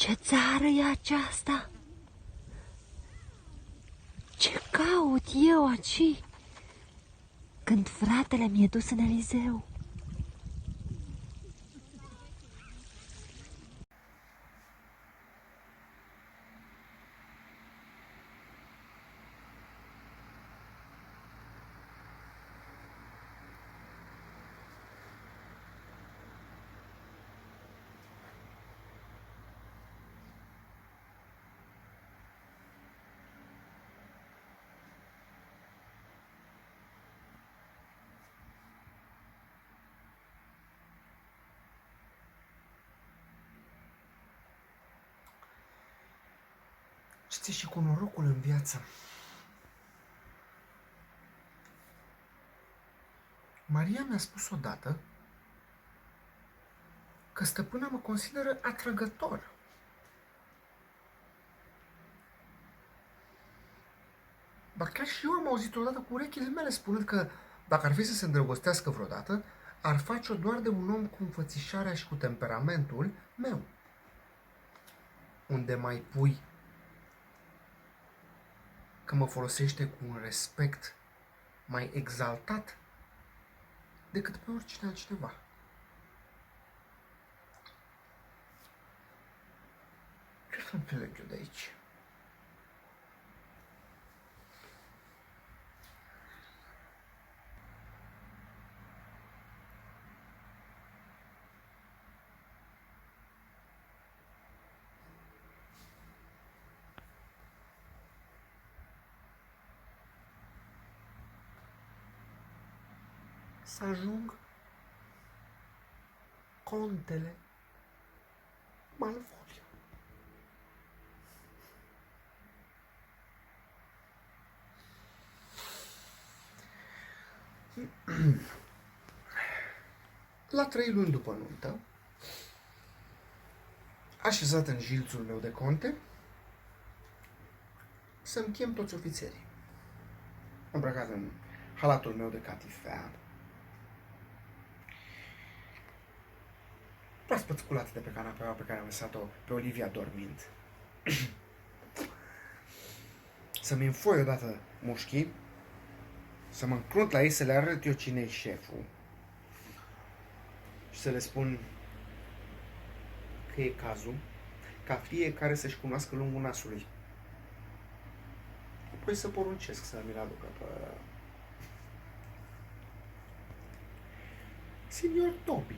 Ce țară e aceasta? Ce caut eu aici când fratele mi-e dus în Elizeu? Ce-ți și cu norocul în viață? Maria mi-a spus odată că stăpâna mă consideră atrăgător. Dar chiar și eu am auzit odată cu urechile mele spunând că dacă ar fi să se îndrăgostească vreodată, ar face-o doar de un om cu înfățișarea și cu temperamentul meu. Unde mai pui că mă folosește cu un respect mai exaltat decât pe oricine altcineva. Ce să înțeleg eu de aici? Să ajung contele Malvolio. La 3 luni după nuntă, așezat în jilțul meu de conte, să-mi chem toți ofițerii, îmbrăcat în halatul meu de catifea, proaspăt sculat de pe canapeaua pe care am lăsat-o pe Olivia dormind. Să-mi înfoi odată mușchii, să mă încrunt la ei, să le arăt eu cine e șeful și să le spun că e cazul ca fiecare să-și cunoască lungul nasului. Apoi să poruncesc să mi-l aducă pe Signor Toby,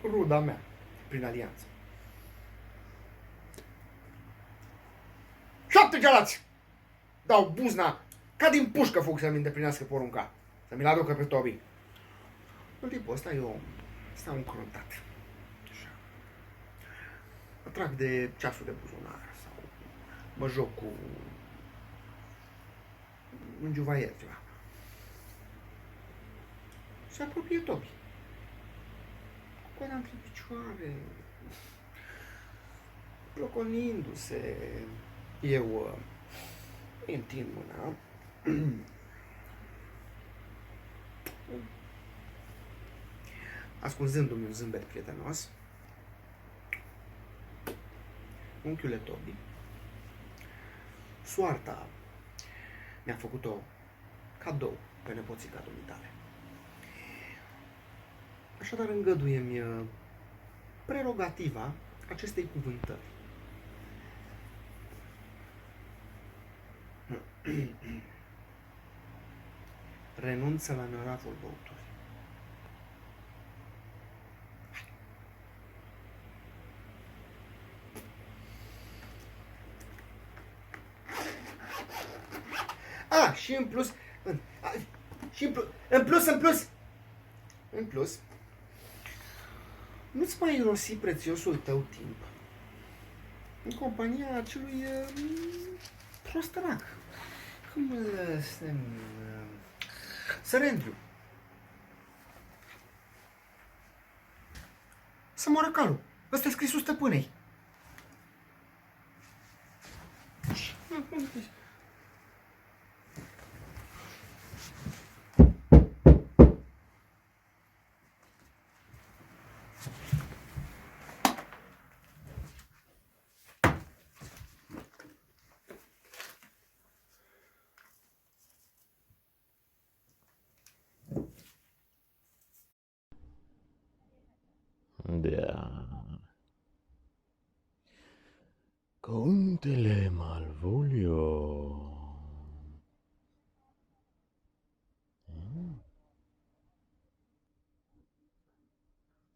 ruda mea, prin alianță. 7 galați! Dau buzna ca din pușcă fug să-mi îndeplinească porunca. Să mi-l aducă pe Toby. În timpul ăsta eu stau încruntat. Așa. Mă trag de ceasul de buzunar sau mă joc cu un juvaier ceva. Se apropie Toby. Cu coada între picioare, cloconindu-se. Eu îi întind mâna. Ascunzându-mi un zâmbet prietenos. Unchiule Toby, soarta mi-a făcut-o cadou pe nepoțica dumitale. Așadar îngăduie-mi prerogativa acestei cuvântări. Renunță la năravul băuturii. Și în plus, în plus, nu-ți mai irosi prețiosul tău timp în compania acelui prostănac. Cum îl Sărendriu. Să moară calul. Ăsta e scrisul stăpânei. Contele Malvolio.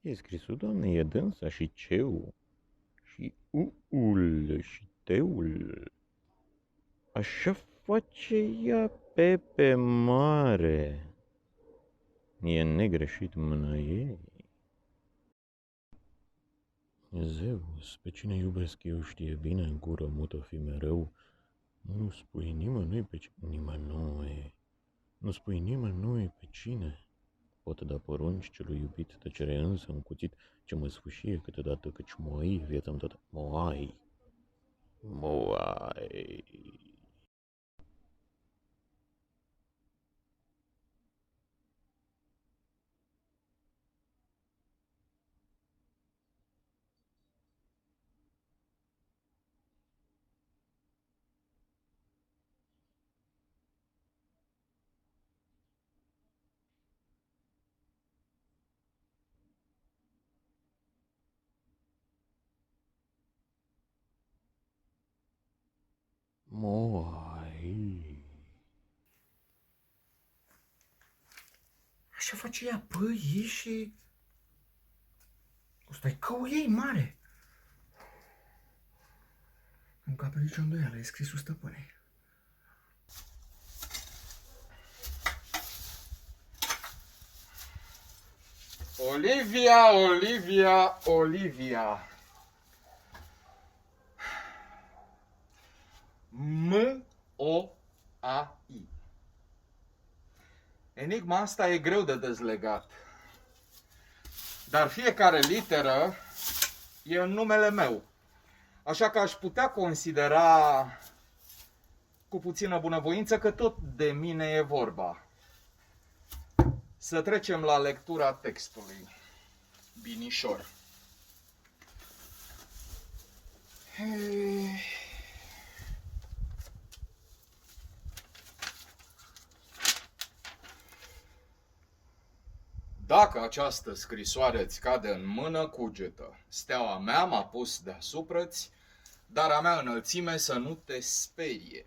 E scrisul, Doamne, e dânsa și ceu, și uul și teul. Așa face ea pe mare. E negreșit mâna ei. Zeus, pe cine iubesc eu știe bine, în gură mută fi mereu. Nu spui nimănui pe cine, nimănui. Nu spui nimănui pe cine. Pot da porunci celui iubit, tăcere însă în cuțit, ce mă sfâșie câteodată căci moai viața-mi toată. Moai. Moai. Moai. Așa face ea, păi, și... Ăsta-i cău ei mare. Nu capă nicio îndoială, e scrisul stăpânei. Olivia, Olivia, Olivia. M-O-A-I. Enigma asta e greu de dezlegat. Dar fiecare literă e în numele meu. Așa că aș putea considera cu puțină bunăvoință că tot de mine e vorba. Să trecem la lectura textului. Binișor. Dacă această scrisoare îți cade în mână, cugetă. Steaua mea m-a pus deasupra-ți, dar a mea înălțime să nu te sperie.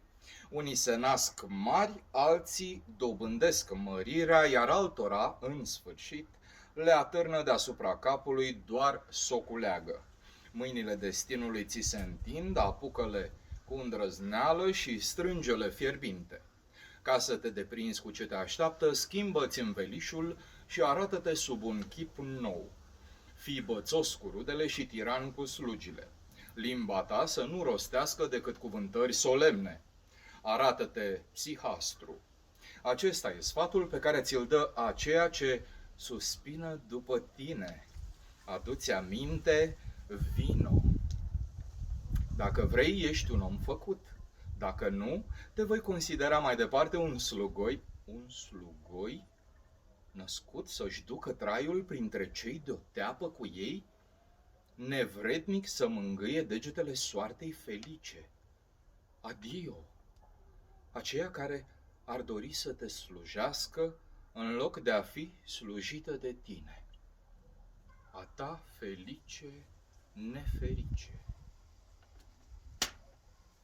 Unii se nasc mari, alții dobândesc mărirea, iar altora, în sfârșit, le atârnă deasupra capului doar soculeagă. Mâinile destinului ți se întind, apucă-le cu îndrăzneală și strânge-le fierbinte. Ca să te deprinzi cu ce te așteaptă, schimbă-ți învelișul și arată-te sub un chip nou. Fii bățos cu rudele și tiran cu slugile. Limba ta să nu rostească decât cuvântări solemne. Arată-te psihastru. Acesta e sfatul pe care ți-l dă aceea ce suspină după tine. Adu-ți aminte, vino. Dacă vrei, ești un om făcut. Dacă nu, te voi considera mai departe un slugoi născut să-și ducă traiul printre cei de-o teapă cu ei, nevrednic să mângâie degetele soartei felice. Adio! Aceea care ar dori să te slujească în loc de a fi slujită de tine. A ta felice neferice.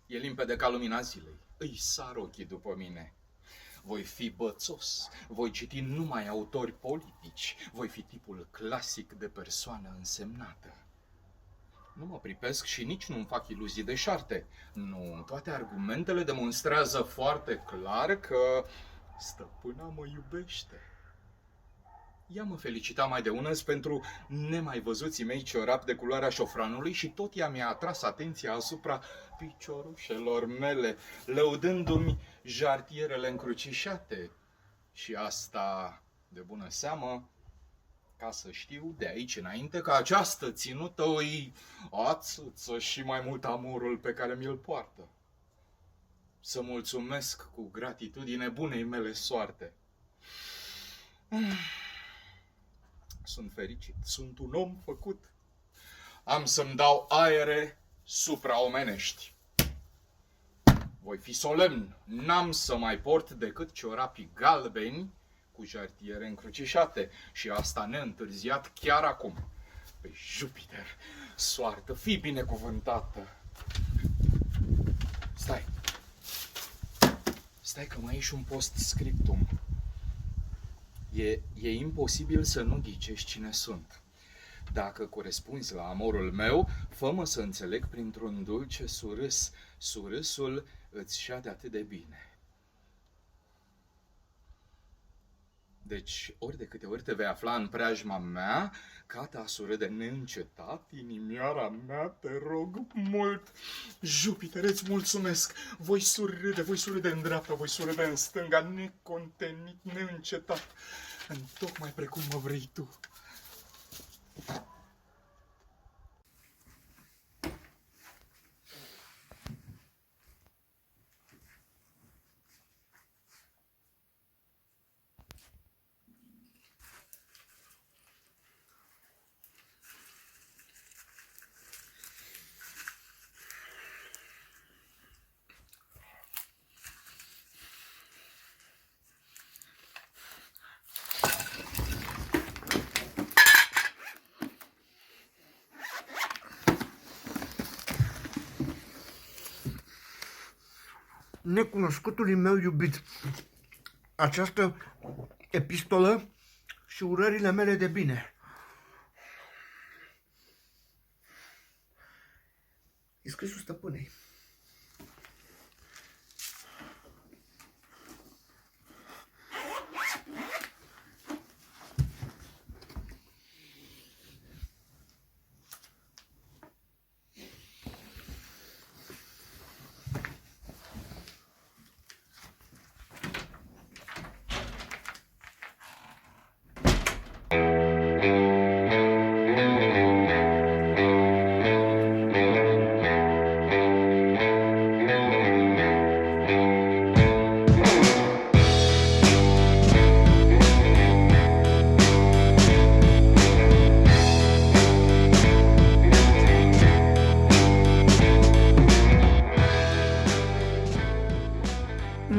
E limpede ca lumina zilei. Îi sar ochii după mine. Voi fi bățos, voi citi numai autori politici, voi fi tipul clasic de persoană însemnată. Nu mă pripesc și nici nu-mi fac iluzii deșarte. Nu, toate argumentele demonstrează foarte clar că stăpâna mă iubește. Ea mă felicita mai de unăzi pentru nemai văzuții mei ciorapi de culoarea șofranului și tot ea mi-a atras atenția asupra piciorușelor mele, lăudându-mi jartierele încrucișate. Și asta, de bună seamă, ca să știu de aici înainte că această ținută îi ațuță și mai mult amorul pe care mi-l poartă. Să mulțumesc cu gratitudine bunei mele soarte. Sunt fericit, sunt un om făcut. Am să-mi dau aere supraomenești. Voi fi solemn, n-am să mai port decât ciorapii galbeni cu jartiere încrucișate și asta neîntârziat chiar acum. Pe Jupiter, soartă, fii binecuvântată! Stai că mai e și un post-scriptum. E imposibil să nu ghicești cine sunt. Dacă corespunzi la amorul meu, fă-mă să înțeleg printr-un dulce surâs. Surâsul îți șade atât de bine. Deci, ori de câte ori te vei afla în preajma mea, cata surâde neîncetat, inimioara mea, te rog mult. Jupiter, îți mulțumesc. Voi surâde în dreapta, voi surâde în stânga, necontenit, neîncetat, tocmai precum mă vrei tu. Necunoscutului meu iubit, această epistolă și urările mele de bine. E scrisul stăpânei.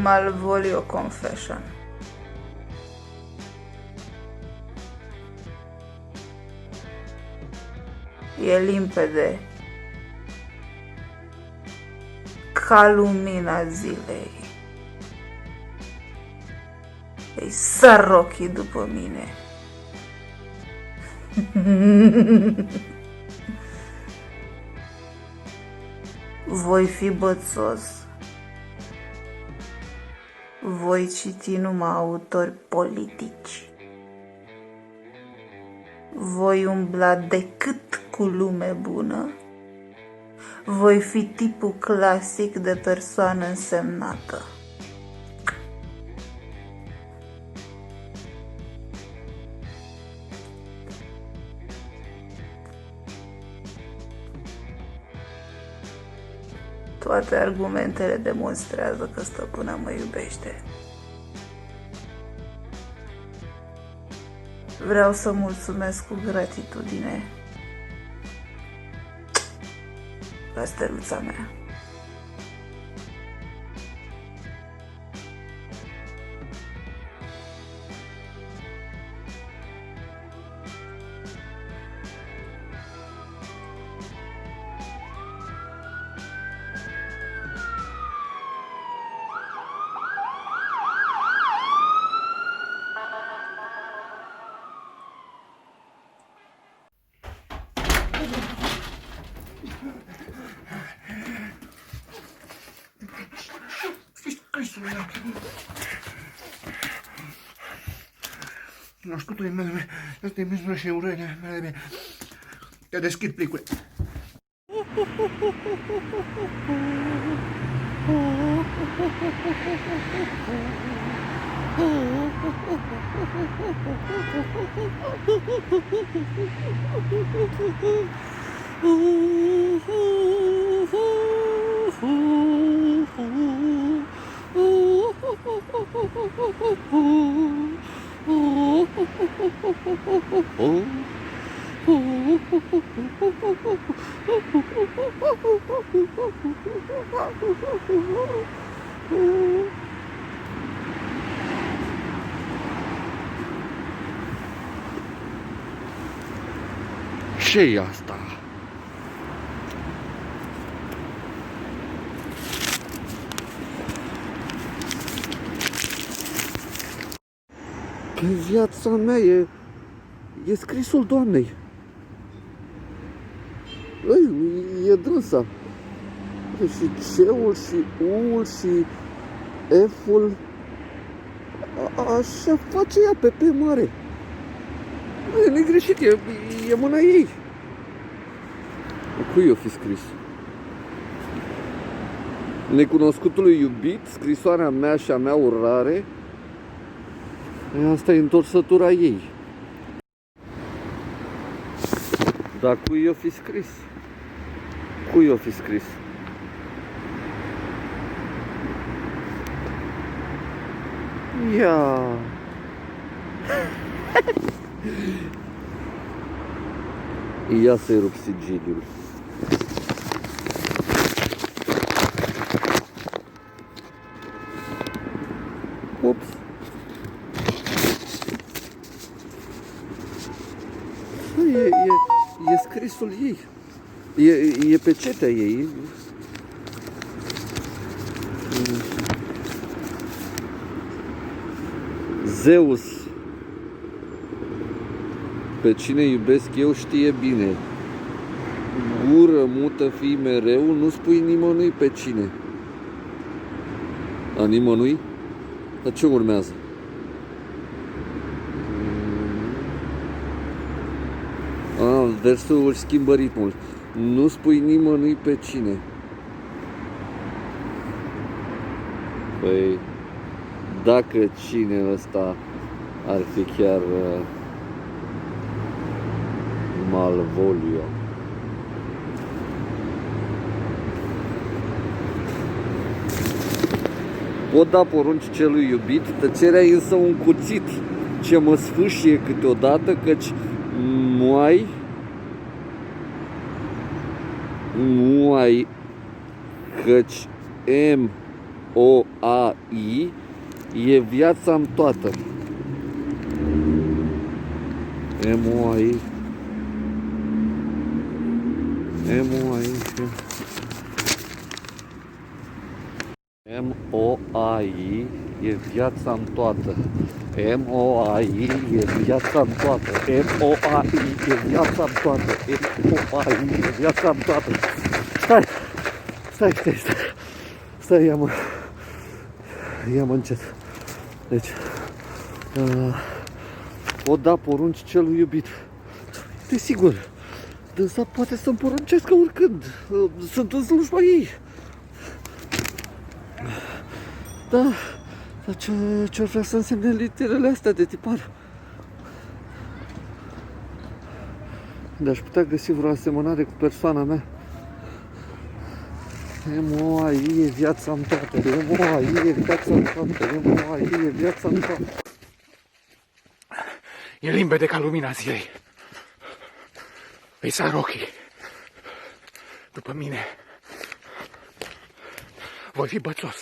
Malvolio Confession. E limpede ca lumina zilei. Îi sar ochii după mine. Voi fi bățos. Voi citi numai autori politici. Voi umbla decât cu lume bună. Voi fi tipul clasic de persoană însemnată. Toate argumentele demonstrează că stăpâna mă iubește. Vreau să mulțumesc cu gratitudine la steluța mea. Cunoscutului meu, ăsta e mizmă și urările mele. Te deschid plicul. Ce-i asta? Pe viața mea e scrisul Doamnei. E dânsa. Și C-ul și U-ul și F-ul. Așa face ea pe P mare. Nu e negreșit, e mâna ei. Cui o fi scris? Necunoscutului iubit, scrisoarea mea și a mea urare. Asta e întorsătura ei. Dar cui o fi scris? Cui o fi scris? Ia. Ia să-i rup sigiliul. Ups. E scrisul ei. E pecetea ei. Zeus, pe cine iubesc eu știe bine. Gură mută fii mereu, nu spui nimănui pe cine. A nimănui? Dar ce urmează? Versul își schimbă ritmul. Nu spui nimănui pe cine. Păi, dacă cine ăsta ar fi chiar Malvolio. Pot da porunci celui iubit, tăcerea e însă un cuțit ce mă sfâșie câteodată, căci căci M-O-A-I e viața-mi toată. M-O-A-I M-O-A-I e viața-mi toată. M-O-A-I e viața-mi toată. M-O-A-I e viața-mi toată. M-O-A-I e viața-mi toată. Stai, ia-mă încet. Deci, pot da porunci celui iubit. Desigur, dânsa poate să-mi poruncească oricând. Sunt în slujba ei. Da, dar ce-ar vrea să însemne literele astea de tipar? De-aș putea găsi vreo asemănare cu persoana mea. M-O-A-I e viața-mi toată. M-O-A-I e viața-mi toată. M-O-A-I e viața-mi toată. E limpede ca lumina zilei. Îi sar ochii. După mine voi fi bățos.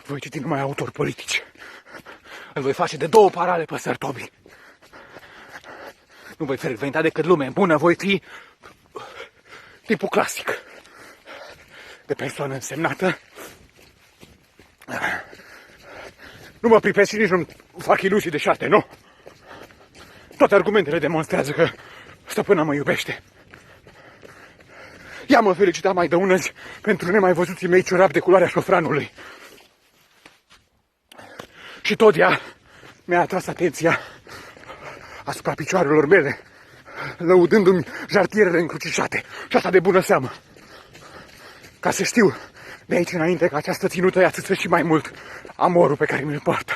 Voi citi numai autori politici. Îl voi face de 2 parale pe Sir Toby. Nu voi frecventa decât lume bună, voi fi tipul clasic. De persoană însemnată. Nu mă pripesc și nici nu fac iluzii de șarte, nu. Toate argumentele demonstrează că stăpâna mă iubește. Ea mă felicita mai de unăzi pentru nemai văzuții mei ciorapi de culoarea șofranului. Și tot ea mi-a atras atenția asupra picioarelor mele, lăudându-mi jartierele încrucișate. Și asta de bună seamă. Ca să știu de aici înainte că această ținută îi atâță și mai mult amorul pe care mi-l poartă.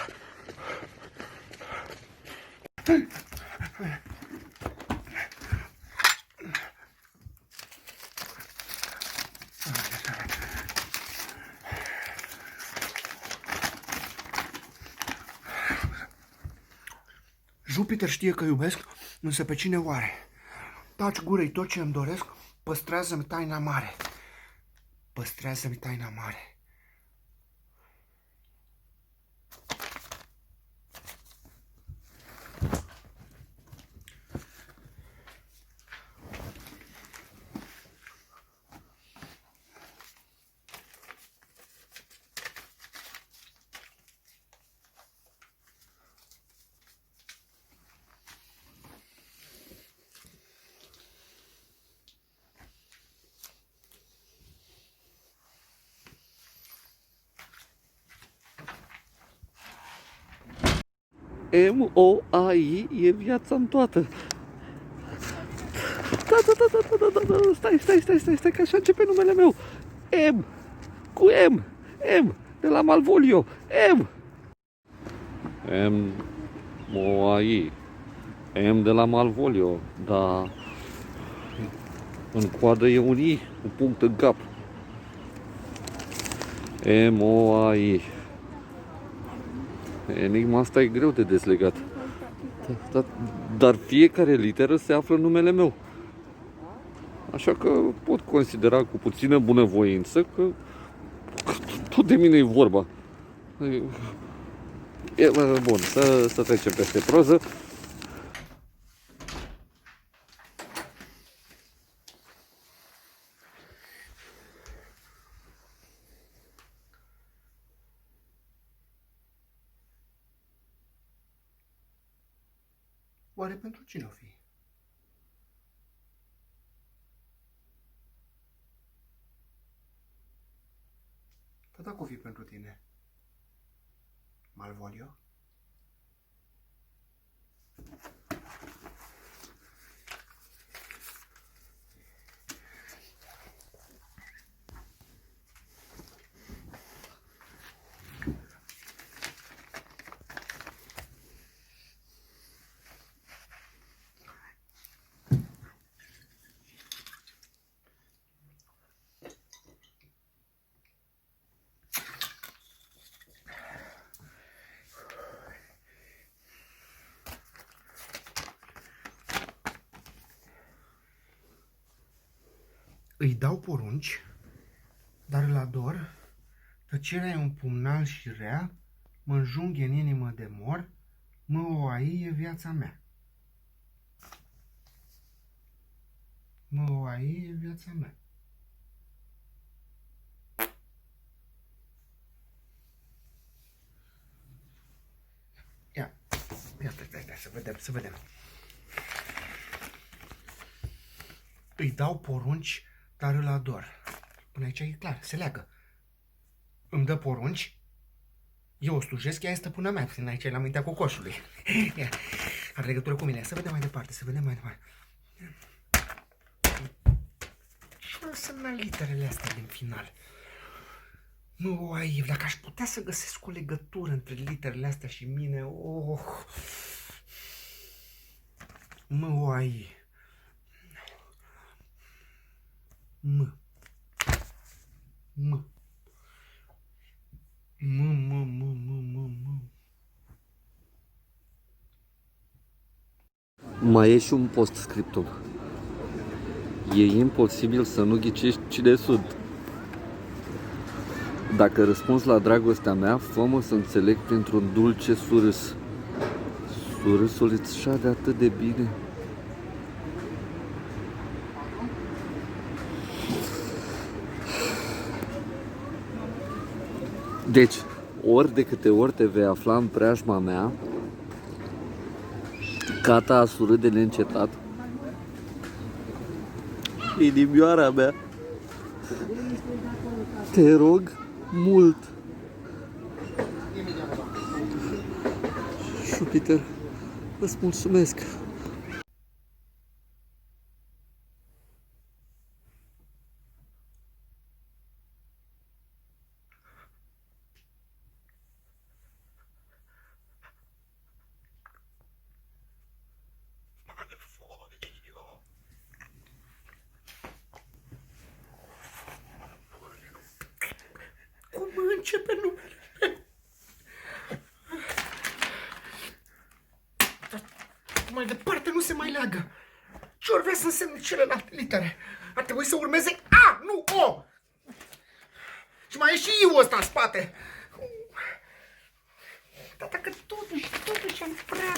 Jupiter știe că iubesc, însă pe cine oare? Taci gură-i tot ce îmi doresc, păstrează-mi taina mare. Păstrează-mi taina mare. M-O-A-I e viața-mi toată. Da. Stai, că așa începe numele meu. M, cu M, de la Malvolio, M-O-A-I, M de la Malvolio, dar în coadă e un I, un punct în cap. M-O-A-I. Enigma asta e greu de dezlegat. Dar fiecare literă se află în numele meu. Așa că pot considera cu puțină bunăvoință că tot de mine e vorba. Bun, să trecem peste proză. Oare pentru cine o fi? Dar dacă o fi pentru tine? Malvolio? Îi dau porunci, dar îl ador, tăcerea e un pumnal și rea, mă înjunghe în inimă de mor, M-O-A-I e viața mea. M-O-A-I e viața mea. Ia, să vedem. Îi dau porunci, dar îl ador. Până aici e clar, se leagă. Îmi dă porunci, eu o slujesc, ea e stăpâna mea. Până aici e la mintea cocoșului. Are legătură cu mine. Să vedem mai departe. Ce înseamnă literele astea din final? Nu, ai, dacă aș putea să găsesc o legătură între literele astea și mine, M-O-A-I. Mai e și un postscriptum. E imposibil să nu ghicești cine sunt. Dacă răspunzi la dragostea mea, fă-mă să înțeleg printr-un dulce surâs. Surâsul îți șade atât de bine. Deci, ori de câte ori te vei afla în preajma mea, Cata a surât de neîncetat. Inimioara mea, te rog mult. Jupiter, îți mulțumesc. Cum începe numele? Dar mai departe nu se mai leagă. Ce ori vrea să însemne celelalte litere? Ar trebui să urmeze A, nu O. Și mai e și I-ul ăsta în spate. Dar dacă totuși am vrea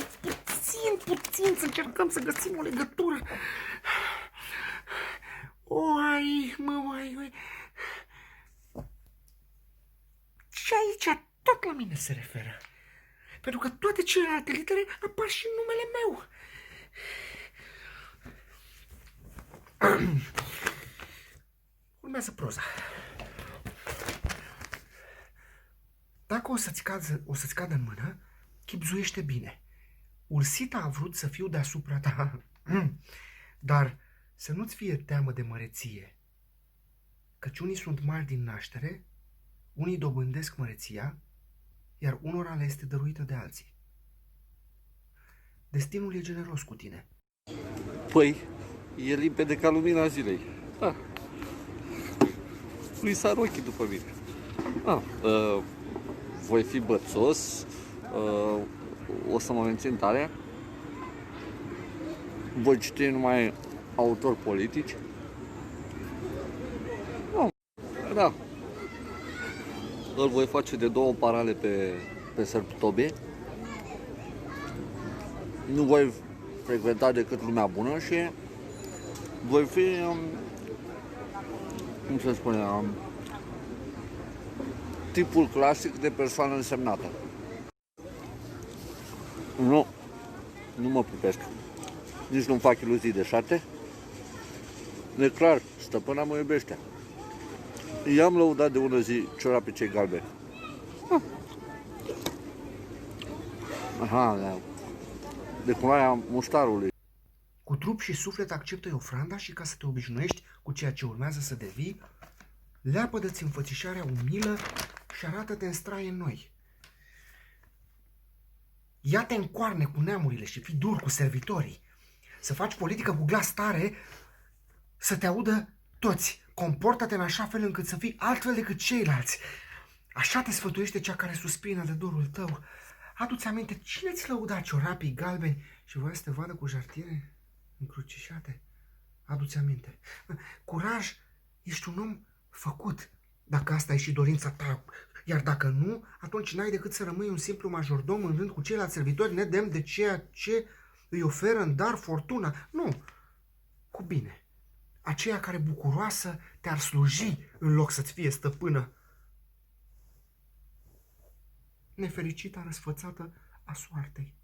puțin să încercăm să găsim o legătură. O-A-I, M-O-A-I. Și aici tot la mine se referă. Pentru că toate celelalte litere apar și în numele meu. Urmează proza. Dacă o să-ți cadă în mână, chibzuiește bine. Ursita a vrut să fiu deasupra ta, dar să nu-ți fie teamă de măreție, căci unii sunt mari din naștere, unii dobândesc măreția, iar unora le este dăruită de alții. Destinul e generos cu tine. Păi, e limpede ca lumina zilei. Ah. Lui sar ochii după mine. Voi fi bățos, o să mă mențin tare, voi citi numai autori politici. Da. Îl voi face de 2 parale pe sărbătorie. Nu voi frecventa decât lumea bună și voi fi, cum se spune, tipul clasic de persoană însemnată. Nu mă pripesc. Nici nu-mi fac iluzii de șarte. E clar, stăpâna mă iubește. I-am lăudat de ună zi ciorapii cei galbeni. Aha, da. De culoarea muștarului. Cu trup și suflet acceptă-i ofranda și ca să te obișnuiești cu ceea ce urmează să devii, leapădă-ți înfățișarea umilă și arată-te în straie noi. Ia-te în coarne cu neamurile și fii dur cu servitorii. Să faci politică cu glas tare, să te audă toți. Comportă-te în așa fel încât să fii altfel decât ceilalți. Așa te sfătuiește cea care suspină de dorul tău. Adu-ți aminte cine ți lăuda ciorapii galbeni și voia să te vadă cu jartiere încrucișate. Adu-ți aminte. Curaj, ești un om făcut, dacă asta e și dorința ta. Iar dacă nu, atunci n-ai decât să rămâi un simplu majordom în rând cu ceilalți servitori nedemn de ceea ce îi oferă în dar fortuna. Nu, cu bine. Aceea care bucuroasă te-ar sluji în loc să-ți fie stăpână. Nefericita răsfățată a soartei.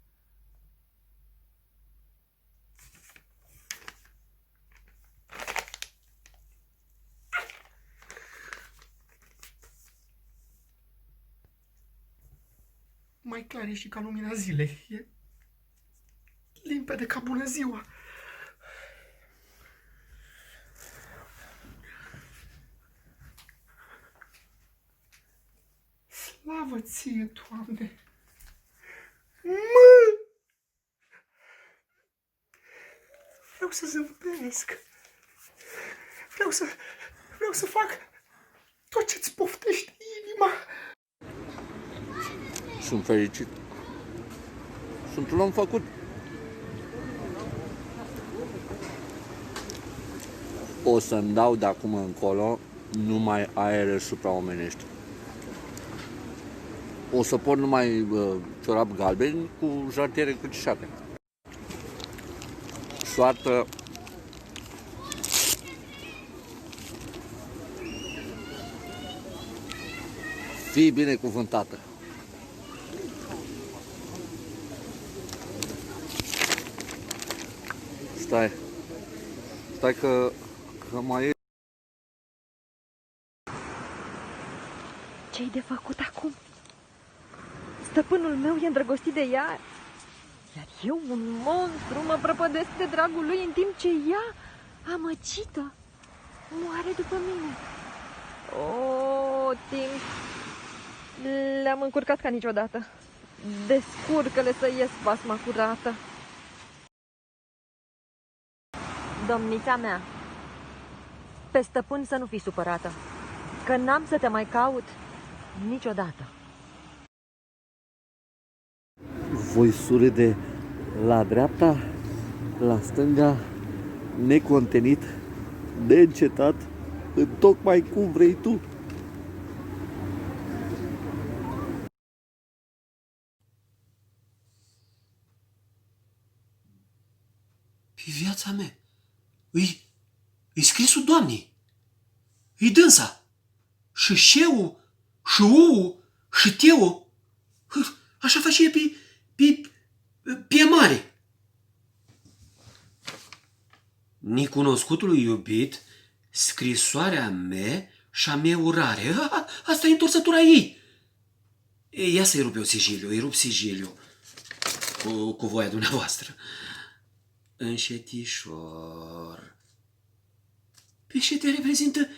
Mai clar e și ca lumina zilei. E limpede ca bună ziua. Slavă ție, Doamne! Vreau să zâmbesc. Vreau să fac tot ce-ți poftește inima. Sunt fericit. Sunt un om făcut. O să-mi dau de acum încolo numai aere supraomenești. O să pun numai ciorap galbeni cu jartiere încrucișate. Soartă fii binecuvântată. Stai că mai e. Ce-i de făcut acum? Stăpânul meu e îndrăgostit de ea, iar eu, un monstru, mă prăpădesc de dragul lui în timp ce ea, amăgită, moare după mine. O, timp, le-am încurcat ca niciodată. Descurcă-le să ies basma curată. Domnița mea, pe stăpân să nu fii supărată, că n-am să te mai caut niciodată. Voi surâde la dreapta, la stânga, necontenit, neîncetat, întocmai cum vrei tu. Pe viața mea, îi scrisul Doamnei, îi dânsa, și șeu, și u, și teu, așa face pe mare. Necunoscutului iubit, scrisoarea mea și a mea urare. Asta e întorsătura ei. Ia să-i rup eu sigiliu, îi rup sigiliu. cu voia dumneavoastră. Înșetișor. Peșetea reprezintă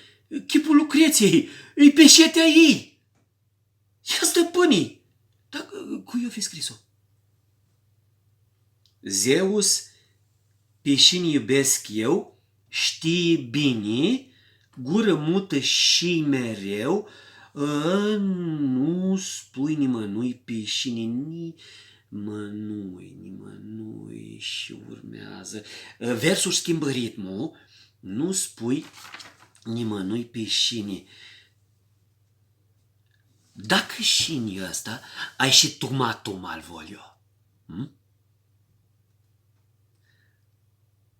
chipul Lucreției. E peșetea ei. Ia stăpânii. Dar cui o fi scris-o? Zeus, peșinii iubesc eu, știi bine, gură mută și mereu, nu spui nimănui peșinii, nimănui și urmează. Versul schimbă ritmul, nu spui nimănui peșinii. Dacă și în ăsta ai și tumatum al volio.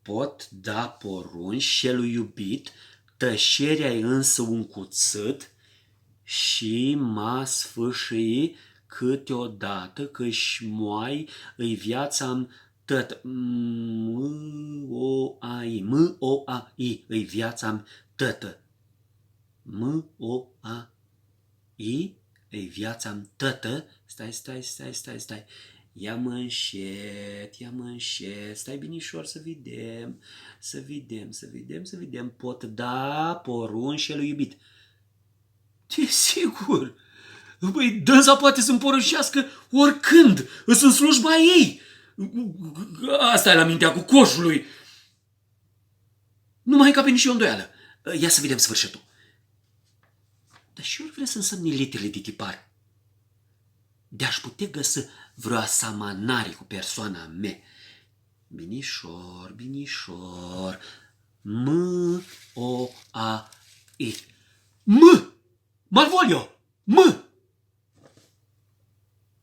Pot da porunci celui iubit, tăcerea-i însă un cuțit și m-a sfâșii câteodată că-și moai îi viața-mi tătă. M-O-A-I, îi viața-mi tătă. M-O-A-I, îi viața-mi tătă. Stai. Ia-mă încet, stai binișor să vedem, pot da porunci celui iubit. Desigur, băi, dânsa poate să-mi poruncească oricând, îs în slujba ei. Asta e la mintea cu coșului. Nu mai încape nici o îndoială. Ia să vedem sfârșitul. Dar și eu vreau să însemne literele de tipar. De-aș putea găsi vreo asamănare cu persoana mea. Binișor. M-O-A-I. Malvolio!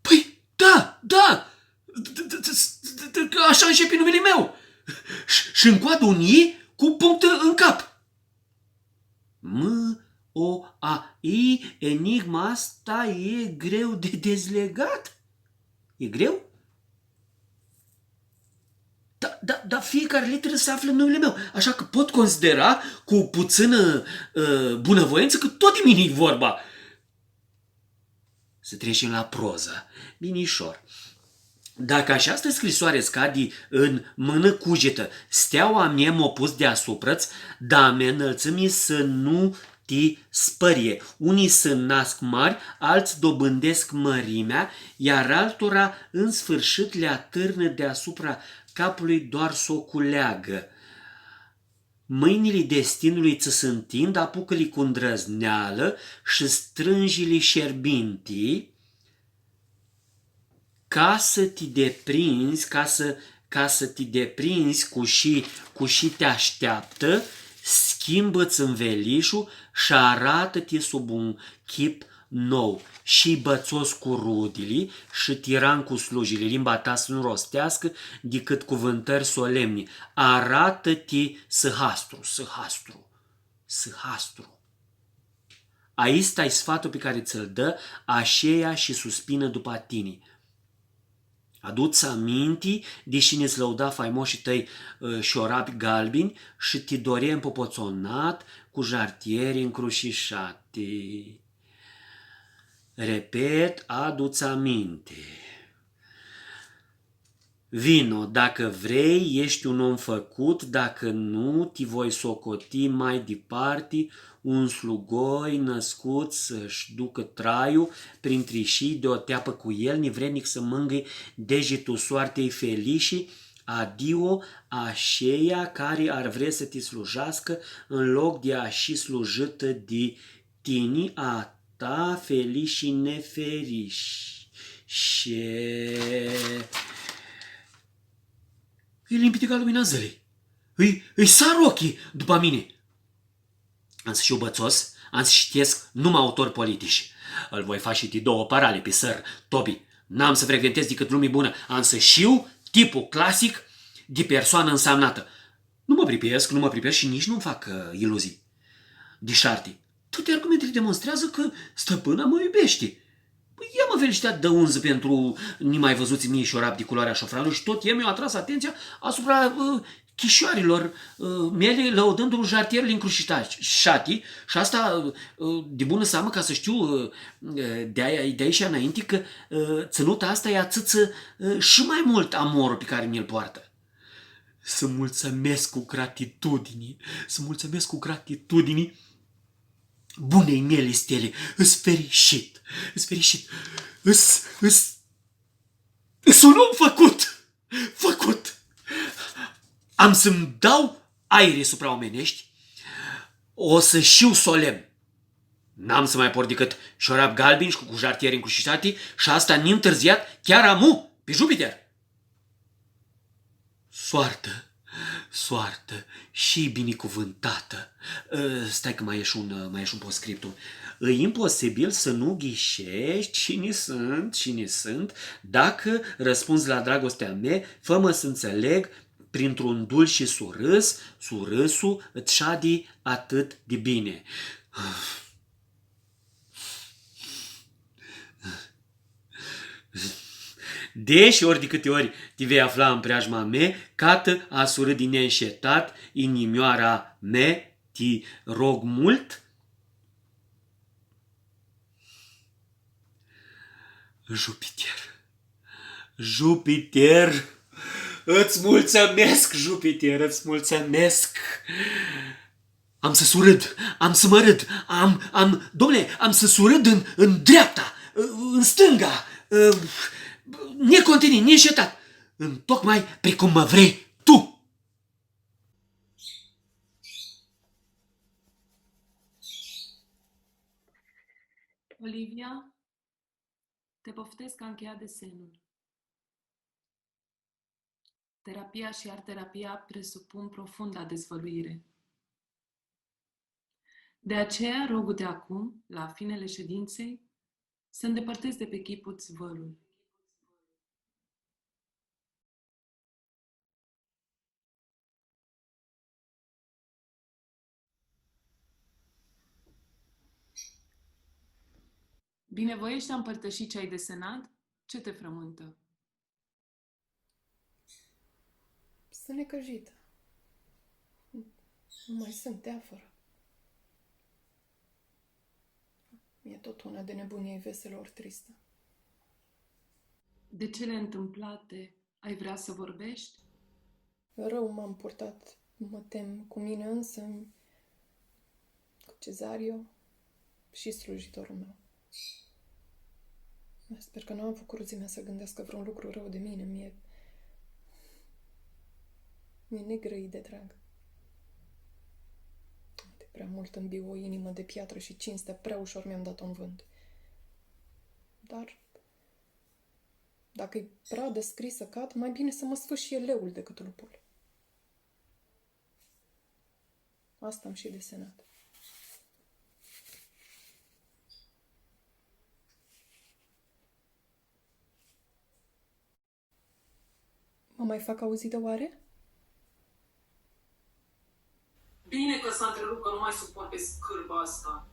Păi, da! Așa începe numele meu. Și încoadă un I cu punct în cap. M-O-A-I, enigma asta e greu de dezlegat? E greu? Dar fiecare literă se află în numele meu, așa că pot considera cu puțină bunăvoință că tot de mine e vorba. Să trecem la proză. Binișor. Dacă această scrisoare scade în mână cugetă, steaua mea m-a pus deasupra-ți, dar mea înălțimii să nu te spărie. Unii se nasc mari, alți dobândesc mărimea, iar altora în sfârșit le atârnă deasupra capului doar s-o culeagă. Mâinile destinului ți se întind, apucă-li cu îndrăzneală și strângi-li șerbintii, ca să te deprinzi, ca să te deprinzi cu și te așteaptă, schimbă-ți învelișul și arată-te sub un chip nou. Și bățos cu rudile și tiran cu slujile. Limba ta să nu rostească decât cuvântări solemne. Arată-te săhastru. Aici stai sfatul pe care ți-l dă așeia și suspină după tine. Adu-ți aminte, deși ne-ți lăuda faimoșii tăi șorapi galbini și te dorea împopoțonat cu jartieri încrucișate. Repet, adu-ți aminte. Vino, dacă vrei, ești un om făcut, dacă nu, te voi socoti mai departe un slugoi născut să-și ducă traiul prin trișii de o teapă cu el, nevrednic să mângâi degetul soartei felișii, adio așeia care ar vrea să te slujească în loc de a și slujită de tine, a ta feliși neferiși. E limpede ca lumina zilei. Îi sar ochii după mine. Am să știu bățos, am să știesc numai autori politici. Îl voi face de două parale pe săr Tobi. N-am să frecventez decât lumii bună. Am să știu tipul clasic de persoană însemnată. Nu mă pripesc și nici nu-mi fac iluzii. Deșarte. Toate argumentele demonstrează că stăpâna mă iubește. Păi ea mă felicitat de unză pentru nimai văzuți mie șorap de culoarea șofranului și tot el mi-a atras atenția asupra chișoarilor mele lăudându-l jartierele încrucișate. Și asta de bună seamă ca să știu de aici înainte că ținuta asta îi atâță și mai mult amorul pe care mi-l poartă. Să mulțumesc cu gratitudine bunei mele stele, îs fericit. Îs un om făcut. Am să-mi dau aere supraomenești, o să șiu solemn. N-am să mai port decât șorap galbini și cu jartieri încrucișate și asta n-întârziat chiar amu pe Jupiter. Soartă și binecuvântată. Stai că mai ești un postscriptum. E imposibil să nu ghișești cine sunt dacă răspunzi la dragostea mea, fă-mă să înțeleg printr-un dulce și surâsul îți șadi atât de bine. Deși ori de câte ori te vei afla în preajma mea, cată a surât din neînșetat inimioara mea, te rog mult. Jupiter, îți mulțumesc, Jupiter, îți mulțumesc. Am să surâd, am să mă râd, dom'le, am să surâd în dreapta, în stânga, necontenit, neînșetat, tocmai precum mă vrei tu. Olivia, te poftesc că a încheiat desenul. Terapia și art-terapia presupun profunda dezvăluire. De aceea rogu-te acum, la finele ședinței, să îndepărtezi de pe chipul zvălul. Binevoiești a împărtăși ce ai desenat? Ce te frământă? Sunt necăjită. Nu mai sunt teafără. Mi-e tot una de nebuniei veselor tristă. De cele întâmplate ai vrea să vorbești? Rău m-am purtat. Mă tem cu mine însă, cu Cezario și slujitorul meu. Sper că nu am făcut cruzimea să gândească vreun lucru rău de mine. Mi-e negrăit de drag. De prea mult îmbiu o inimă de piatră și cinstea prea ușor mi-am dat-o în vânt. Dar dacă e prea descris să cad, mai bine să mă sfâșie leul decât lupul. Asta am și desenat. Mă mai fac auzită oare? Bine că s-a întrerupt, că nu mai suport pe scârba asta.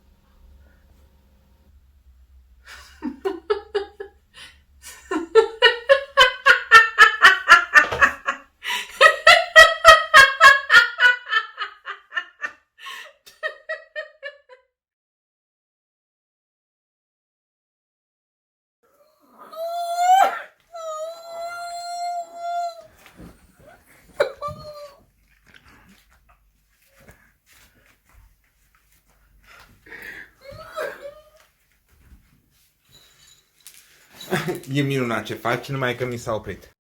E minunat ce faci, numai că mi s-a oprit.